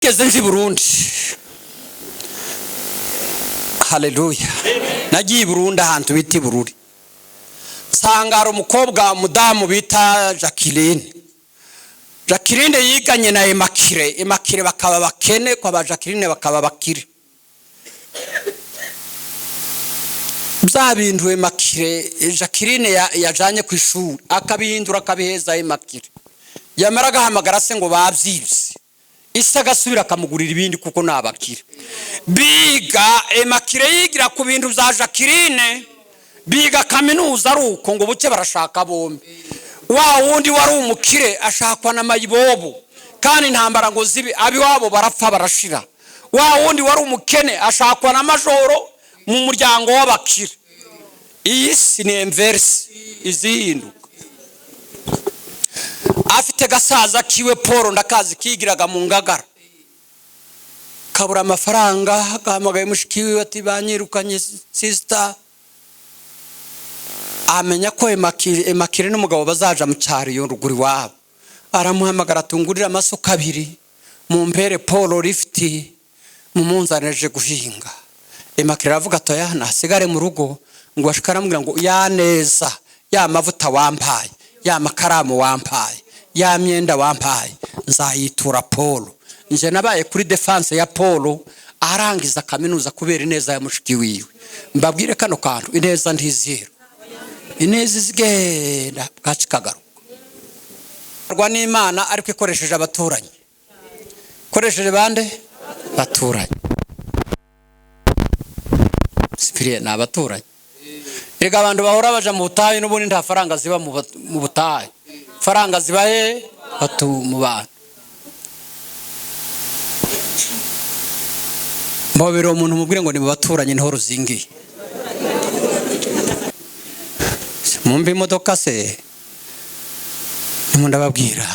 Keze nzi Burundi. Haleluya. Nagiye Burundi ahantu biti Bururi. Sangara umukobwa mudamu bita Jacqueline. Jacqueline yiganye na Emakire bakaba bakene kwa ba Jacqueline bakaba bakire. Byabinduwe Emakire Jacqueline yajanye ku ishuri akabihindura akabiheza Emakire. Yamaraga hamagara se ngo bavyibye. Isa gasubira kamugurira ibindi kuko nabakire. Biga Emakire yigira ku bintu bya Jacqueline. Biga kaminuza aruko ngo buke barashaka bombe. Wa wundi wari umukire ashakwa na mayibobo kandi intambara ngo zibi abiwabo barapfa barashira. Wa wundi wari umukene ashakwa na majoro mu muryango w'abakire. Iyi si ni inverse izinduka. Afite gasaza kiwe Paul ndakazi kigiraga mu Ngagara. Kabura amafaranga akamagaye mushikiwe ati banyirukanye sister. Amenya ko Emakire n'umugabo bazaja mu cyari yo ruguri wabo. Aramuhamagara tungurira amasuka abiri mu mpere Paul lifti mu munzaneje guhinga. Emakire avuga atoya nasigare mu rugo ngo ashikaramubwira ngo ya neza ya mavuta wampaye ya makaramu wampaye ya myenda wampaye nzayitura Paul. Nje nabaye kuri defense ya Paul arangiza kaminuza kubera ineza ya mushiki wiwe. Mbabwire kano kantu ineza ntizira. Ineza izigenda bwacikagaruka. Rwa n'Imana ariko ikoresheje abaturanyi. Koresheje bande baturanyi. Sipiriye na abaturanyi. Ega abantu bahora baja mu butayi n'ubundi nta faranga ziba mu butayi. Faranga zibahe batu mu bantu. Mbabiro umuntu mubwire ngo ni mu baturanyi niho ruzingiye. Mumbi imodoka se ndababwira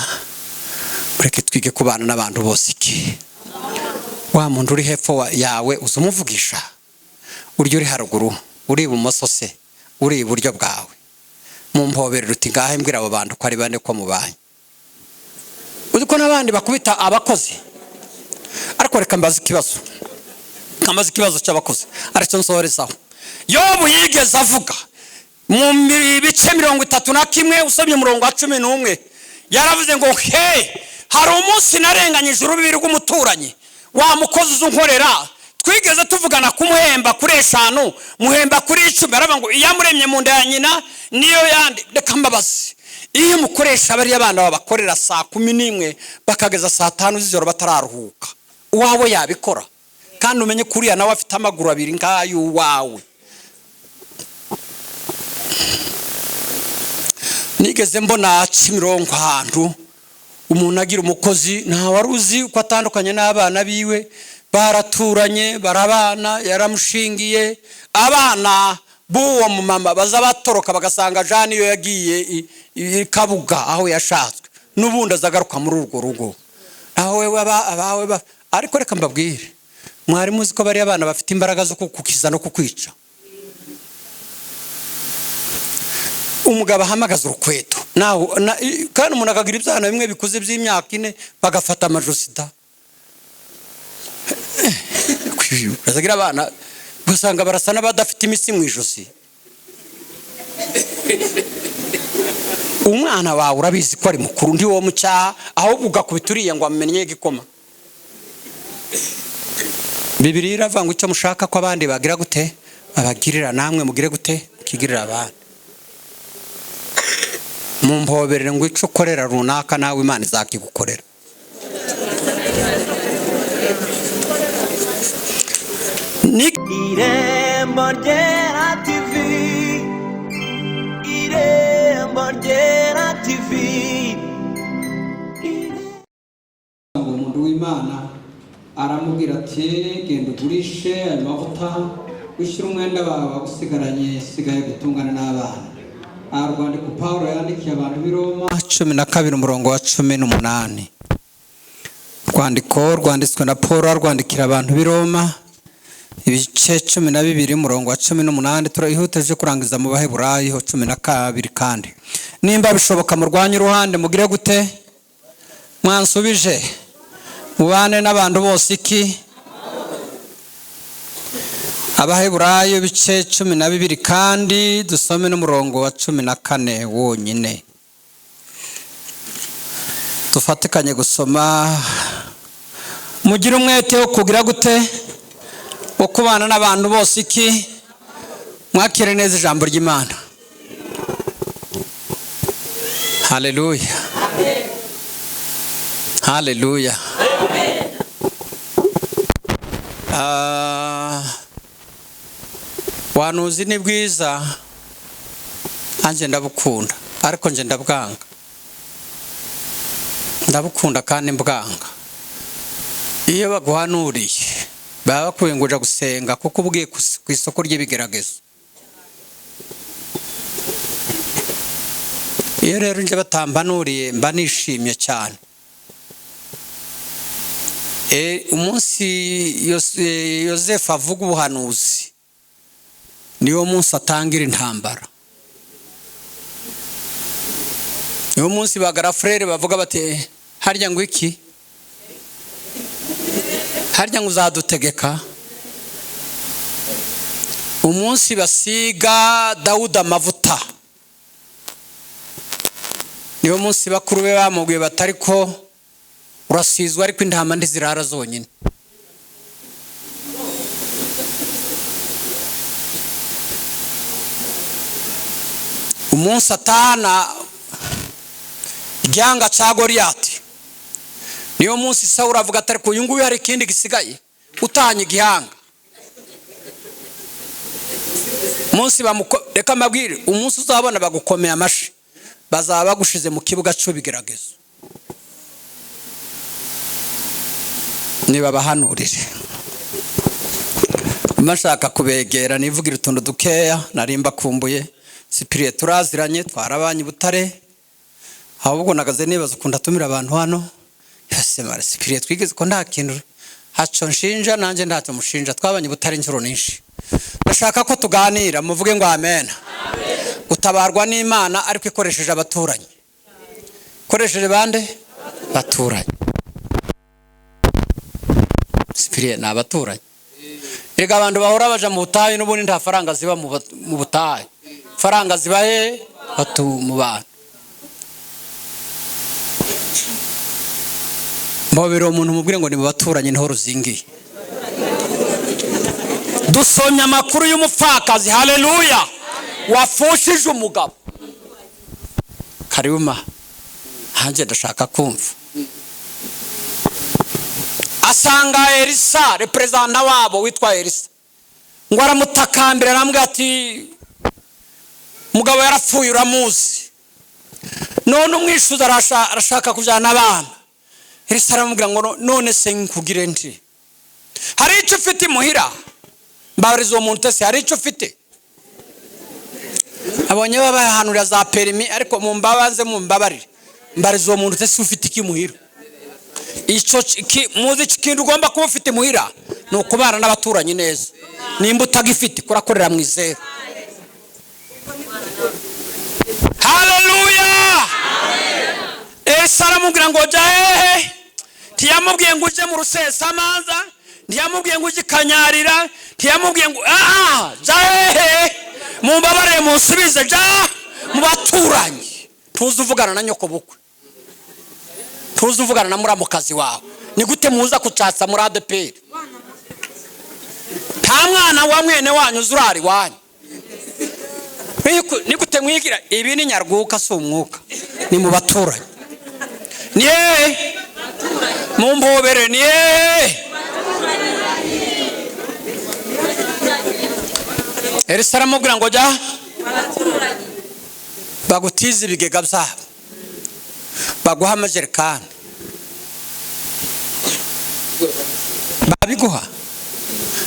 ureke twige kubana n'abantu bose iki. Wa muntu uri hepfo yawe uzumuvugisha. Uryo uri haruguru uri ibumoso se uri iburyo bwawe. Mumpobere ruti ngahe mbwira abo bantu ko ari bane ko mubanye. Uziko nabandi bakubita abakozi. Ariko reka mbaza ikibazo. Kamaze ikibazo cy'abakozi. Aricyo nsohorezaho. Yobu yigeze avuga mu bice 31 usomye murongo wa 11 yaravuze ngo hari umunsi narenganyije urubibi rw'umuturanyi wa mukozi uzunkorera twigeze tuvugana kumuhemba kuri 5 muhemba kuri 10 aravuga ngo iyamuremye mu nda ya nyina niyo yandi reka mbabazi iyo mukoresha bari abana babakorera saa 11 bakageza saa 5 z'ijoro batararuhuka uwawe yabikora kandi umenye kuriya nawe afite amaguru abiri ngayo wawe. Nigeze mbona Kimironko ahantu umuntu agira umukozi nta waruzi uko atandukanye n'abana biwe baraturanye barabana yaramushingiye abana buwo mu mama baza batoroka bagasanga Jani yo yagiye Kabuga aho yashatswe n'ubundi azagaruka muri urwo rugo aho we abawe ariko reka mbabwire mwari muzi ko bari abana bafite imbaraga zo kukukiza no kukwica. Umugabo ahamagaza urukweto naho kandi umuntu akagira ibyana bimwe bikuze by'imyaka 4 bagafata amajosida bazagira abana gusanga barasana badafite imisi mu ijosi. Umwana wawe urabizi ko ari mukuru ndi wo mucyaha aho ugakubituriye ngo amenye igikoma. Bibiliya iravuga ngo icyo mushaka ko abandi bagira gute abagirira namwe mugire gute kigirira abandi. Mumpobere ngo ico korera runaka nawe Imana izakigukorera. IREMBO RYERA TV IREMBO RYERA TV umuntu w'Imana aramubwira ati genda ugurishe amavuta wishyira umwenda wawe usigaranye sigaye gutungana n'abana. Arwandiko Paulo yandikiye abantu b'i Roma 12 umurongo wa 18. Rwandiko rwanditswe na Paulo arwandikira abantu b'i Roma ibice 12 umurongo wa 18. Turayihuteje kurangiza mu Baheburayi 12 kandi nimba bishoboka murwanye uruhande mugire gute mwansubije mubane n'abantu bose iki Abaheburayo bice 12 kandi dusome n'umurongo wa 14 wonyine tufatikanye gusoma mugira umwete wo kugira gute wo kubana n'abantu bose iki mwakire neza ijambo ry'Imana. Haleluya. Amen. Haleluya. Amen. Wanuzi ni bwiza anje ndabukunda ariko nje ndabwanga. Ndabukunda kandi mbwanga. Iyo baguhanuriye baba bakwenguja gusenga kuko ubwiye ku isoko ry'ibigeragezo. Iyo rero nje batambanuriye mba nishimye cyane. Umunsi Yosefu avuga ubuhanuzi niwo munsi atangira intambara. Niwo munsi bagara frere bavuga bati harya ngo iki harya ngo uzadutegeka. Umunsi basiga Dawudi amavuta niwo munsi bakuru be bamubwiye batari ko urasizwa ariko intama ndizirara zonyine. Umunsi atana igihanga cya Goliyati niyo munsi Sawuli avuga atari ko uyu nguyu hari ikindi gisigaye utanye igihanga. Umunsi reka mabwire umunsi uzabona bagukomeye amashi bazaba bagushize mu kibuga cyo bigeragezo. Niba bahanurire mashaka kubegera nivugira utuntu dukeya narimba kumbuye sipiriye turaziranye twarabanye Butare ahubwo nagaze nibaza ukunda tumira abantu hano yase mara sipiriye twigeze ko nta kintu haco nshinja nanje ndato mushinja twabanye Butare injuro ninshi. Ndashaka ko tuganira muvuge ngo amen. Gutabarwa n'Imana ariko ikoresheje abaturanyi. Koresheje bande baturanyi. Sipiriye na abaturanyi. Ega abantu bahora baja mu butayi n'ubundi nta faranga ziba mu butayi. Faranga ziba batu mu bantu. Mbobero umuntu mubwire ngo ni mu baturanyi niho ruzingiye. Dusomye amakuru y'umupfakazi. Haleluya. Wafushije umugabo. Kariuma hanje ndashaka kumva. Asanga Elisa representa wabo witwa Elisa ngo aramutakambira arambwira ati mugabo yarapfuye uramuzi none umwishuza arashaka kujana abana. Elisa aramubwira ngo none se nkugire nti hari icyo ufite muhira mbabarizo umuntu tese hari icyo ufite. Abonye babahanurira za perimi ariko mu mbabanze mu mbabarire mbarizo umuntu tese ufite iki muhira. Ico muzi kintu ugomba kuba ufite muhira no kubana n'abaturanyi neza. Nimba utagifite kurakorera mu izero. Haleluya. Elisa aramubwira ngo jahe ntiyamubwiye ngo uje mu rusesamanza ntiyamubwiye ngo uje kanyarira ntiyamubwiye ngo jahe mumbabarire munsubize ja mu baturanyi. Tuzuvugana na nyoko bukwe tuzuvugana na muramukazi wawe ni gute muza kucatsa muri ADP nta mwana wa mwene wanyu zurari wanyu ni gute mwigira ibi ni nyarguka so umwuka ni mu baturanyi ni mu mbobere ni Elisa aramubwira ngo ja bagutize ibigega byabo baguha amajerekani babiguha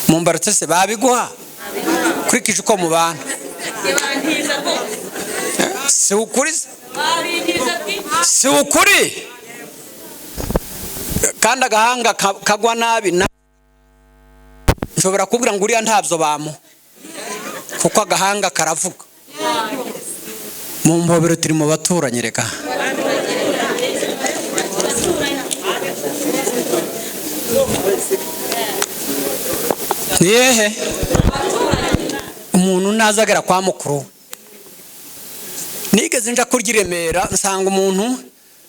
mu mbarutse se babiguha kurikije uko mubana si ukuri si ukuri kandi agahanga kagwa nabi nshobora kubwira ngo uriya ntabyo bamu kuko agahanga karavuga mu mbobero turi mu baturanyi reka Yehe umuntu nazagera kwa mukuru nigeze nja kurya Remera nsanga umuntu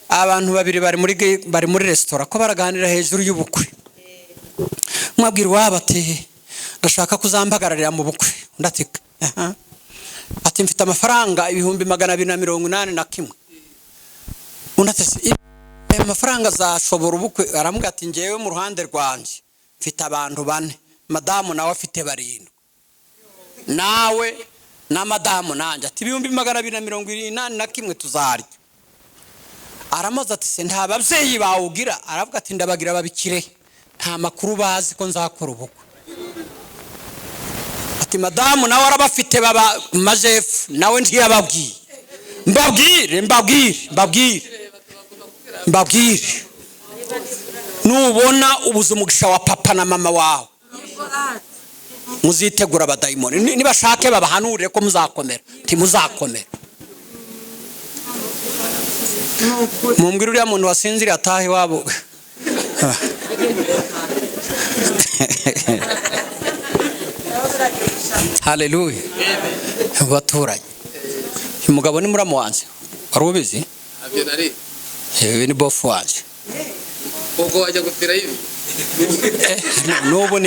abantu babiri bari muri restaurant ko baraganira hejuru y'ubukwe mwabwira wabate ndashaka kuzambagararira mu bukwe ndatika ati mfite amafaranga 281 undatse amafaranga zashobora ubukwe aramubwira ati ngewe mu ruhande rwanje mfite abantu 4 madamu nawe afite 7 nawe na madamu nanje ati 281 tuzarya aramaze ati se nta babyeyi bawugira aravuga ati ndabagira babikire nta makuru bazi ko nzakora ubukwe ati madamu nawe arabafite baba majefu nawe ntiyababwiye mbabwire nubona ubuze umugisha wa papa na mama wawe muzitegura abadayimoni nibashake babahanurire ko muzakomera muzakomera mumbwira uriya muntu wasinzira atahe wabo haleluya baturanye umugabo ni muramu wanje wari ubizi ni bofu wanje ubwo wajya gutira ibi nubu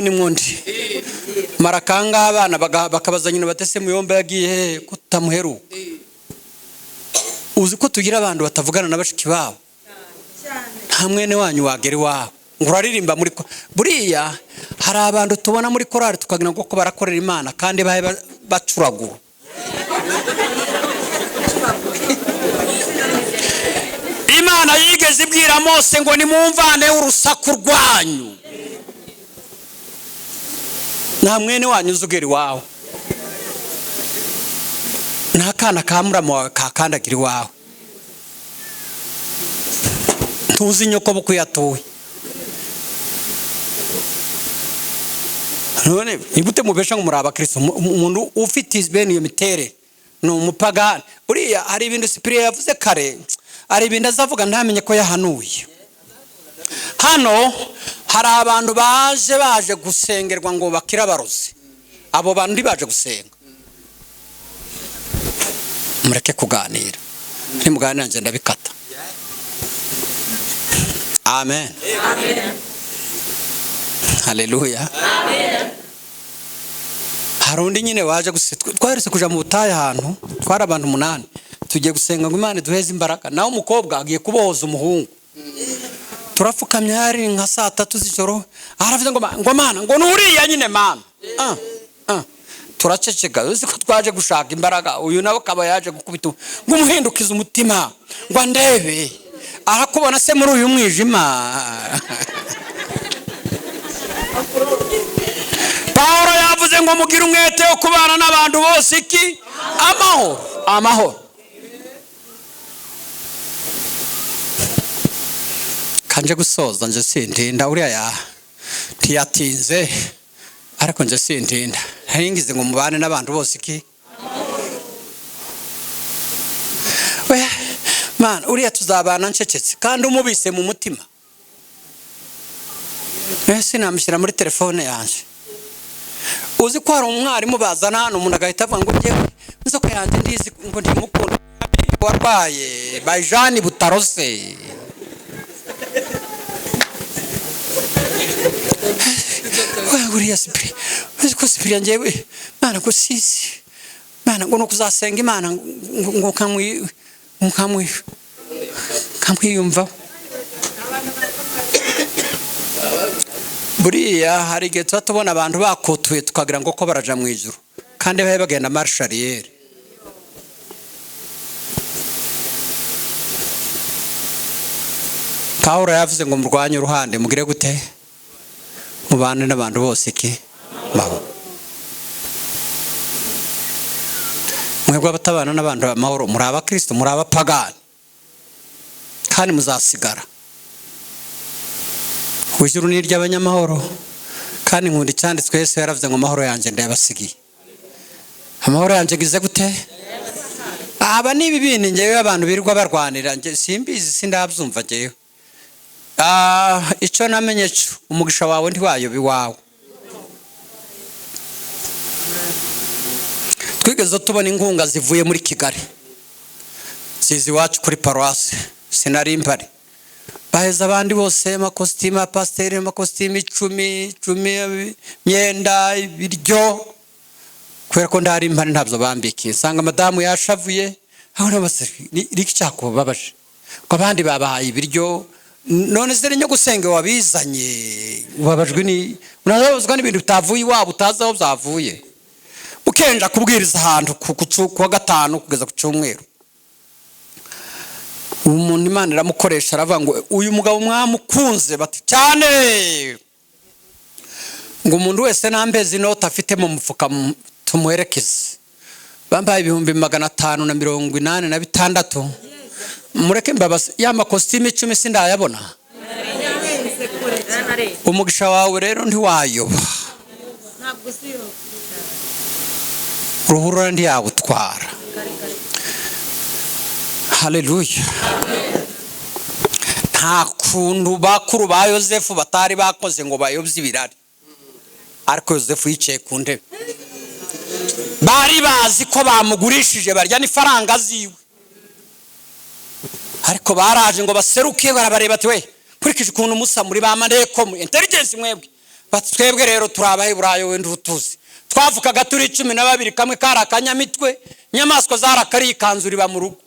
ni mwondi marakanga abana bakabaza nyine batese muyomba yagiye kutamuheruka uzi ko tugira abantu batavugana na bashiki babo nta mwene wanyu wagera iwabo ngo uraririmba muri buriya hari abantu tubona muri korari tukagira ngo ko barakorera Imana kandi bahe bacuragura Imana yigeze ibwira Mose ngo nimumvane urusaku rwanyu nta mwene wanyu uzugera iwawe nta kana ka muramu wawe kakandagira iwawe tuzi nyoko bukuyatuye none nigute mubesha ngo muri abakristo umuntu ufite bene iyo mitere no umupagani uriya hari ibintu Cyprien yavuze kare ari ibintu azavuga ntamenye ko yahanuye hano hari abantu baje gusengerwa ngo bakira abarozi abo bantu baje gusenga mureke kuganira ntimuganira nje ndabikata amen haleluya harundi nyine waje twarese kuja mu butaye ahantu twara abantu 8 tugiye gusenga ngo Imana duheze imbaraga naho umukobwa agiye kubohoza umuhungu turafukamye hari nka saa 3 z'ijoro aravuze ngo Mana ngo nuriya nyine Mana turaceceka uzi ko twaje gushaka imbaraga uyu nawe kaba yaje gukubita ngo umuhindukize umutima ngo ndebe arakubona se muri uyu mwijima Paulo yavuze ngo mugire umwete wo kubana n'abantu bose iki amahoro kanje gusoza nje sindinda uriya ntiyatinze ariko nje sindinda haringize ngo mubane n'abantu bose iki we man uriya tuzabana ncecetse kandi umubise mu mutima ese namushyira muri telefone yanje uzi ko hari umwarimu bazana hano umuntu agahita avuga ngo ngewe nzoko yanjye ndizi ngo ndimukunda warwaye bajani butarose uriya Cyprien uzi ko Cyprien ngewe Mana ko sisi Mana ngo nukuzasenga Imana ngo kamwiyumva buriya hari igihe tuba tubona abantu bakotuye tukagira ngo ko baraja mu ijuru kandi bahe bagenda marche arrière Paulo yavuze ngo murwanye uruhande mugire gute mubane n'abantu bose iki baho mwebwe abatabana n'abantu amahoro muri abakristo muri abapagani kandi muzasigara ujuru ni ry'abanyamahoro kandi nkunda icyanditswe Yesu yaravuze ngo amahoro yanjye ndayabasigiye amahoro yanjye gize gute aba nibi bindi ngewe abantu birirwa barwanira nge simbizi sindabyumva ngewe icyo namenye cyo umugisha wawe ntiwayobe wawe twigeze tubona inkunga zivuye muri Kigali zizi wacu kuri paroisse sinari mpari baheza abandi bose amakositimu ya pasiteri amakositimu 10 myenda ibiryo kubera ko ndari mpari ntabyo bambikiye nsanga madamu yashavuye aho nabase riki cyako babaje ko abandi babahaye ibiryo none zere nyo gusenge wabizanye ubabajwe ni unazabuzwa n'ibintu bitavuye iwabo utazaho byavuye ukenja kubwiriza ahantu ku gatanu kugeza ku cyumweru umuntu Imana iramukoresha aravuga ngo uyu mugabo mwamukunze bati cyane ngo umuntu wese nambeze inota afite mu mufuka tumuherekeze bambaye 586 mureke mbabaza ya makositimu 10 sindayabona umugisha wawe rero ntiwayoba ntabwo siyo ruhurura ndiyagutwara haleluya nta kuntu bakuru ba Yosefu batari bakoze ngo bayobye ibirari ariko Yosefu yicaye ku ntebe bari bazi ko bamugurishije barya n'ifaranga ziwe ariko baraje ngo baseruke barabareba ati we kurikije ukuntu Musa muri bamaneko mu intelligence mwebwe batwebwe rero turabahe burayo wenda utuzi twavukaga turi 12 kamwe karakanyamitwe nyamaswa zarakari ikanzura mu rugo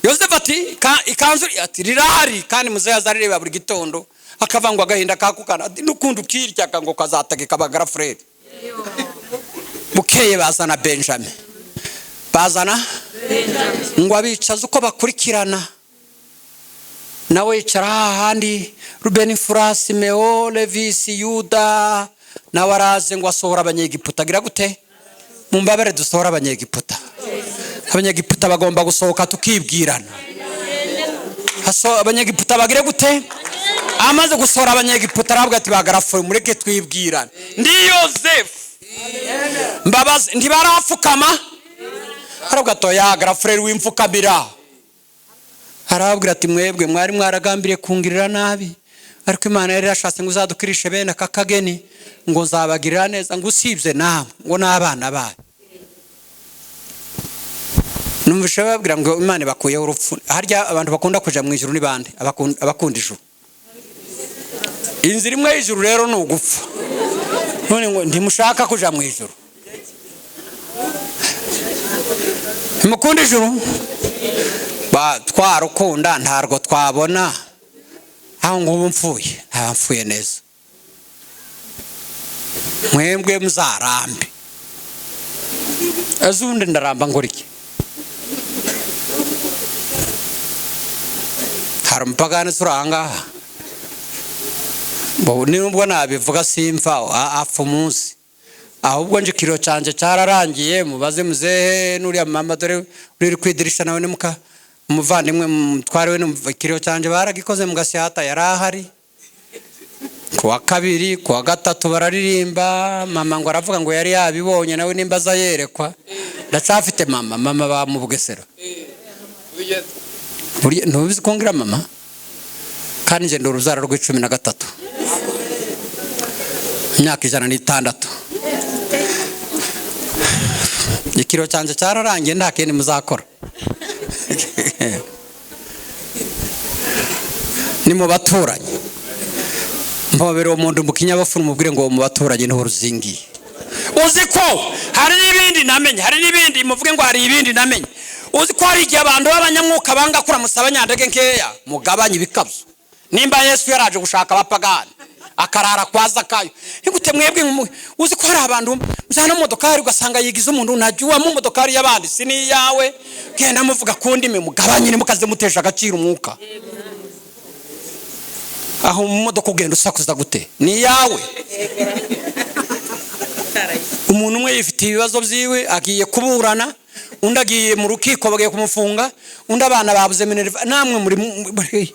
Yosefu ati ikanzura ati rirahari kandi muzeya zarireba buri gitondo akavangwa agahinda kakukana nukundi ukirya ngo kazategeka bagara Fred bukeye bazana Benjamin ngo abicaza uko bakurikirana nawe yicara hahandi Rubeni, Furasi, Meo, Levisi, Yuda nawe araze ngo asohora abanyegiputa agira gute mumbabare dusohora abanyegiputa abanyegiputa bagomba gusohoka tukibwirana abanyegiputa bagire gute amaze gusohora abanyegiputa aravuga ati bagarafu mureke twibwirana ndi Yosefu mbabaze ntibarafukama aravuga to ya garafureri w'imfukamira arababwira ati mwebwe mwari mwaragambiriye kungirira nabi ariko Imana yari yashatse ngo uzadukirishe bene akakageni ngo nzabagirira neza ngo usibye nawe ngo n'abana bayo numvishe babwira ngo Imana bakuyeho urupfu harya abantu bakunda kuja mu ijuru ni bande abakunda ijuru inzira imwe y'ijuru rero ni ugupfa none ngo ndimushaka kuja mu ijuru mukunda ijuru twarukunda ntarwo twabona aho ngo mfuye neza mwembwe muzarambe azundi ndaramba ngoriki hari umupagani suranga bo nubwo nabivuga simfa apfa umunsi ahubwo nje kiro canje cyararangiye mubaze muzehe nuriya mama dore uri kwidirisha nawe nemuka umuvandimwe mutware we n'ikiro canje baragikoze mugashyata yarahari kuwa kabiri kuwa gatatu bararirimba mama ngo aravuga ngo yari yabibonye nawe nimbaza yerekwa ndacafite mama ba mu Bugesera ntubizi kongira mama kandi nje ndoruzara rw'13 imyaka 106 ikiro canje cyararangiye nta kindi muzakora ni mu baturanye mbobere umuntu mukinyabafu umubwire ngo mu baturanye niho ruzingiye uziko hari n'ibindi namenye hari n'ibindi muvuge ngo hari ibindi namenye uziko hari igihe abantu b'abanyamwuka banga kuramusaba nyandege nkeya mugabanye ibikabyo nimba Yesu yaraje gushaka abapagani akarara kwaza kayo ingute mwebwe uziko hari abantu muzana modokari ugasanga yigize umuntu ntajya mu modokari y'abandi sini yawe genda muvuga kundi me mugabanye ni mukaze mutesha agaciro umwuka aho mu modoka ugenda usakuza gute ni yawe umuntu umwe yifite ibibazo byiwe agiye kuburana undi agiye mu rukiko bagiye kumufunga undi abana babuze Minerva namwe muri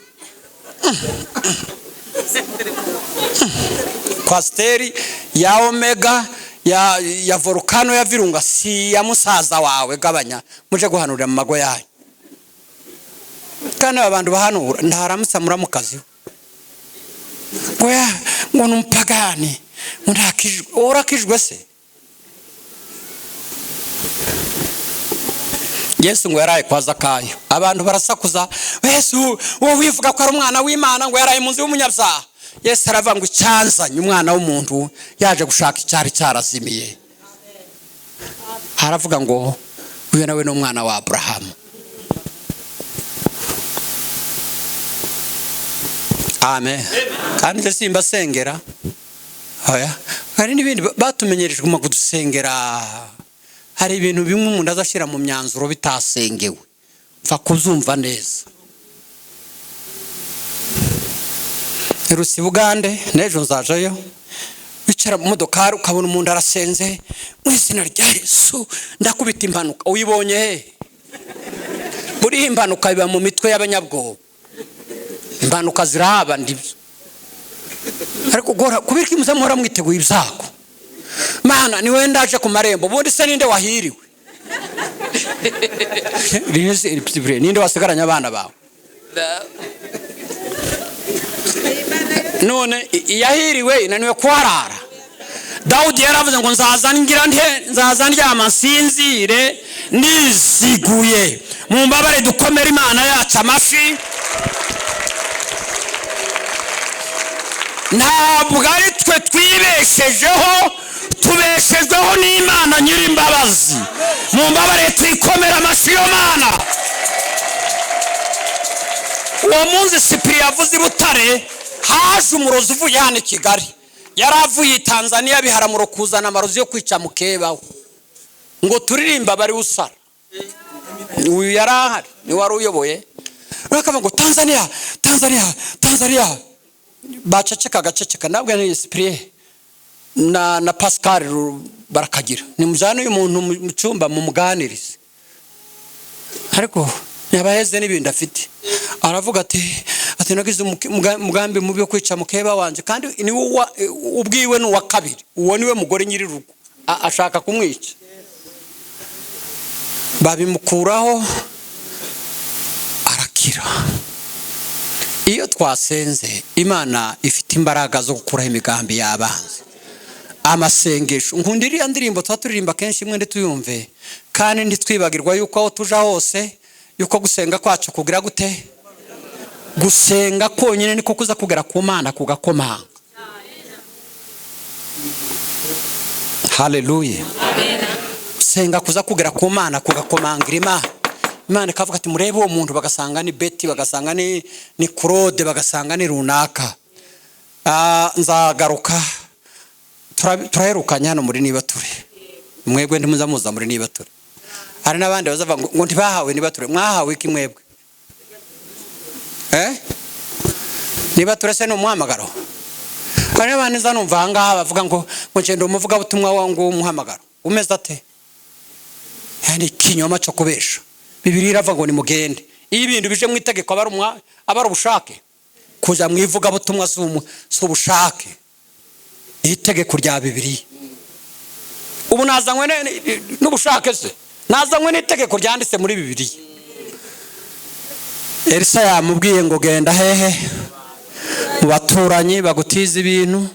kwasteri ya Omega ya volcano ya Virunga si ya musaza wawe gabanya muje guhanurira mu mago yanyu kandi abantu bahanura ndaramutsa muramukazi ngo numpagani mundakijwe orakijwe se Yesu ngo yaraye kwa Zakayo abantu barasakuza Yesu wowe wivuga ko ari umwana w'Imana ngo yaraye munzi w'umunyabyaha Yesu aravuga ngo icyanzanye umwana w'umuntu yaje gushaka icyari cyarazimiye haravuga ngo uyu nawe ni umwana wa Abrahamu amen kandi je simba sengera oya hari n'ibindi batumenyereje mu kudusengera hari ibintu bimwe umuntu azashira mu myanzuro bitasengewe pfa kuzumva neza Rusi Bugande nejo nzajayo bicara mu modoka ukabona umuntu arasenze mu izina rya Yesu ndakubita impanuka uyibonye he buri impanuka biba mu mitwe y'abanyabwoba impanuka ziraba ndibyo ariko gora kubirika imuzamura mwiteguye ibyago mana ni wenda aje ku marembo bundi se ninde wahiriwe ninde wasigaranya abana bawe none yahiriwe inaniwe kwarara Daudi yaravuze ngo nzaza ndyama nsinzire niziguye mu mbabare dukomera Imana yacu amafi ntabwo ari twe twibeshejeho tubeshejweho n'Imana Nyirimbabazi mu mbabare twikomera amafi yo Mana uwo munsi Cyprien yavuze i Butare haje umurozi uvuye hano i Kigali yaravuye i Tanzania biharamuro kuzana amarozi yo kwica mukebaho ngo turirimba bari usara uyu yarahari ni wari uyoboye bakavuga ngo Tanzania baceceka gaceceka nabwo ni Cyprien na Pascal barakagira ni mujana y'umuntu mu cyumba mu muganirize ariko yabaheze n'ibindi afite aravuga ati nagize umugambi mubi wo kwica mukeba wanje kandi ni ubwiwe n'uwa kabiri uwo niwe mugore nyiri rugo ashaka kumwica babimukuraho arakira iyo twasenze Imana ifite imbaraga zo gukuraho imigambi y'abanzi amasengesho nkundiriya ndirimbo twaturirimba kenshi imwe ndituyumve kandi nditwibagirwa yuko aho tuja hose yuko gusenga kwacu kugira gute gusenga konyine niko kuza kugera ku Mana kugakomanga haleluya amen senga kuza kugera ku Mana kugakomangira Imana ikavuga ati murebe uwo muntu bagasanga ni Betty bagasanga ni Claude bagasanga ni runaka nzagaruka turaherukanya hano muri niba ture mwebwe ndimuzamuza muri niba ture hari nabandi bazava ngo ntibahawe niba ture mwahawe iki mwebwe niba ture se no muhamagaro hari nabandi zanumva ngaha bavuga ngo ngende umuvuga butumwa wangu umuhamagaro umeze ate yani kinyoma cyo kubesha Bibiri iravuga ngo ni mugende ibintu bije mu itegeko abari ubushake kuja mwivuga butumwa z'ubushake itegeko rya Bibiri ubu nazanywe n'ubushake se nazanywe n'itegeko ryanditse muri Bibiri Elisa yamubwiye ngo genda hehe mu baturanyi bagutiza ibintu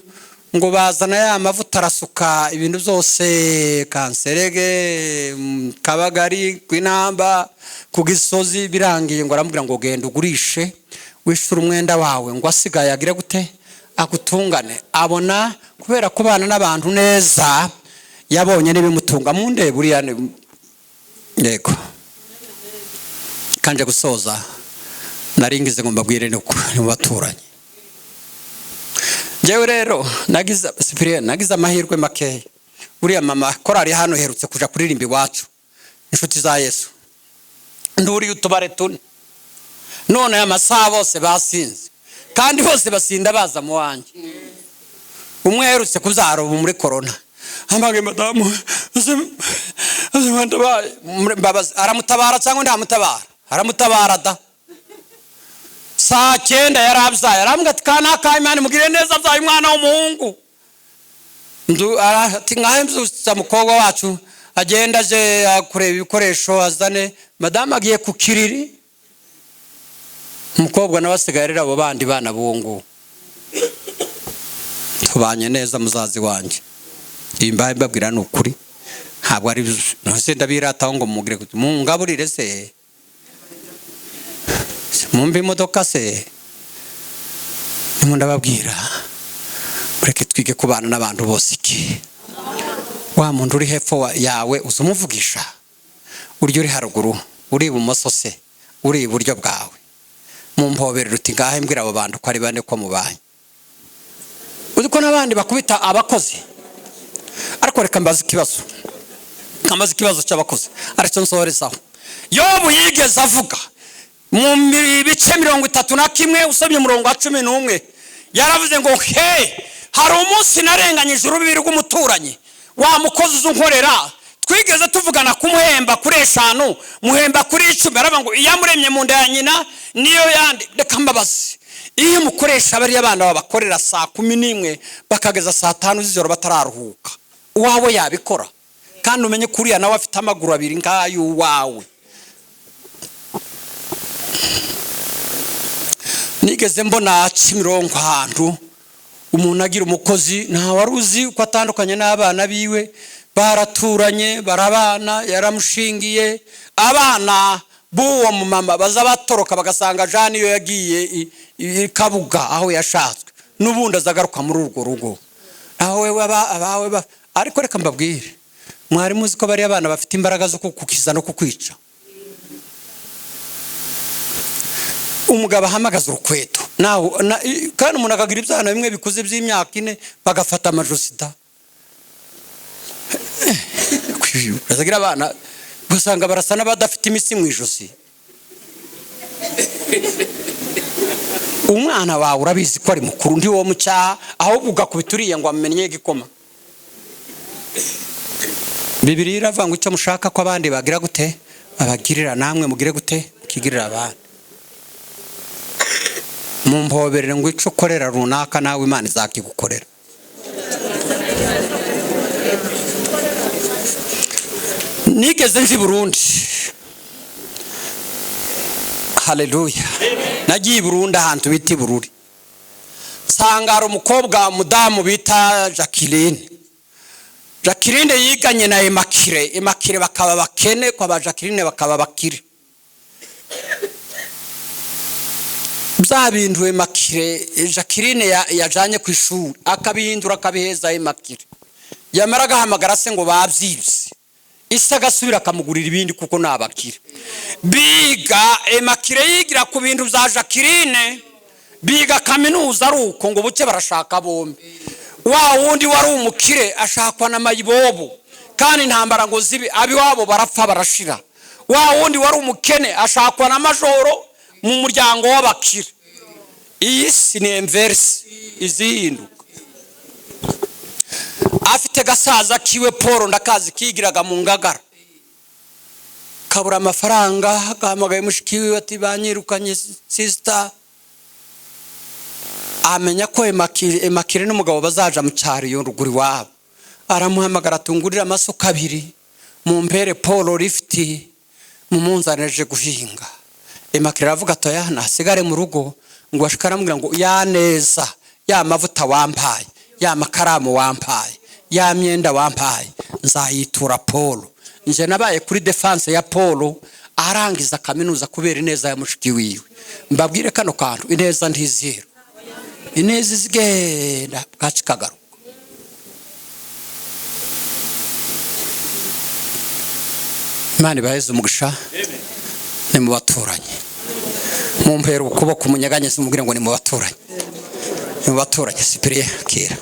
ngo bazana ya mavuta arasuka ibintu byose kanserege kabagari kwinamba kugisozi birangiye ngo aramubwira ngo genda ugurishe wishura umwenda wawe ngo asigaye agire gute agutungane abona kubera ko bana n'abantu neza yabonye nibimutunga mu ndebe buriya yego kanje gusoza naringize ngo mbabwire ni mu baturanyi jewe rero nagize Cyprien nagize amahirwe make buriya mama korari hano herutse kuja kuririmba iwacu inshuti za Yesu nduri utubare tune none amasaha bose basinze kandi bose basinda baza mu wanje umwe herutse kuzaro muri corona ambage madamu aramutabara cyangwa ndamutabara aramutabara da saa 9 yarabyaye arambwa ati kana ka Imana mugire neza byaye umwana w'umuhungu ndu ati ngahe mzuza mukobwa wacu agenda aje kureba ibikoresho azane madame agiye ku kiriri umukobwa nabasigarira abo bandi bana bungu tubanye neza muzazi wanje imbaye babwira n'ukuri ntabwo ari nose ndabirataho ngo mugire mungaburire se mumbe imodoka se ndababwira ureke twige kubana n'abantu bose iki wa muntu uri hepfo yawe uzumuvugisha uryo uri haruguru uri ibumoso se uri iburyo bwawe mumpobere uti ngahe mbwira abo bantu ko ari bane ko mubanye uziko n'abandi bakubita abakozi ariko reka mbaze ikibazo cy'abakozi aricyo nsohorezaho Yobu yigeze avuga mu bice 31 usomye umurongo wa 11 yaravuze ngo hari umunsi narenganyije urubibi rw'umuturanyi wa mukozi uzunkorera twigeze tuvugana kumuhemba kuri 5 muhemba kuri 10 araba ngo iyamuremye mu nda ya nyina niyo yandi reka mbabazi iyo mukoresha bari abana babakorera saa 11 bakageza saa 5 z'ijoro batararuhuka uwawe yabikora kandi umenye kuriya nawe afite amaguru abiri ngayo wawe nigeze mbona Kimironko ahantu umuntu agira umukozi nta waruzi uko atandukanye n'abana biwe baraturanye barabana yaramushingiye abana buwo mu mama baza batoroka bagasanga Jani yo yagiye Kabuga aho yashatswe nubundi azagaruka muri urwo rugo aho abawe ariko reka mbabwire mwari muzi ko bari abana bafite imbaraga zo kukukiza no kukwica umugabo ahamagaza urukweto naho kandi umuntu akagira ibyana bimwe bikuze by'imyaka 4 bagafata amajosida bazagira abana gusanga barasa n'abadafite imisi mu ijosi umwana wawe urabizi ko ari mukuru ndi wo mucyaha aho ugakubituriye ngo amenye igikoma Bibiliya iravuga icyo mushaka ko abandi bagira gute abagirira namwe mugire gute kigirira abandi mumpoberere ngo ico korera runaka nawe Imana izakigukorera nigeze nzi Burundi haleluya nagiye Burundi ahantu biti Bururi sangara umukobwa mudamu bita Jacqueline yiganye na Emakire bakaba bakene kwa ba Jacqueline bakaba bakire byabinduwe Emakire Jacqueline yajanye ku ishuri akabihindura akabiheza Emakire yamaraga hamagara se ngo babyibye isaga subira akamugurira ibindi kuko nabakire biga Emakire yigira ku bintu bya Jacqueline biga kaminuza aruko ngo buke barashaka bombe wa wundi wari umukire ashakwa na mayibobo kandi ntambara ngo zibi abiwabo barapfa barashira wa wundi wari umukene ashakwa na majoro mu muryango w'abakire iyi si ni inverse izinduka afite gasaza kiwe Paul ndakazi kigiraga mu Ngagara kabura amafaranga akamagaye mushikiwe ati banyirukanye sister amenya ko Emakire n'umugabo bazaja mu cyari yo ruguri wabo aramuhamagara tungurira amasuka 2 mu mpere Paul lifti mu munzaneje guhinga Emakire avuga toya nasigare mu rugo ngo ashikaramubwira ngo ya neza ya mavuta wampaye ya makaramu wampaye ya myenda wampaye nzayitura Paul nje nabaye kuri defense ya Paul arangiza kaminuza kubera ineza ya mushiki wiwe mbabwire kano kantu ineza ntizero ineza izigenda bwacikagaruka Imana baheze umugisha ni mu baturanye mumpera ukuboko umunyaganye simubwire ngo ni mu baturanye Cyprien kera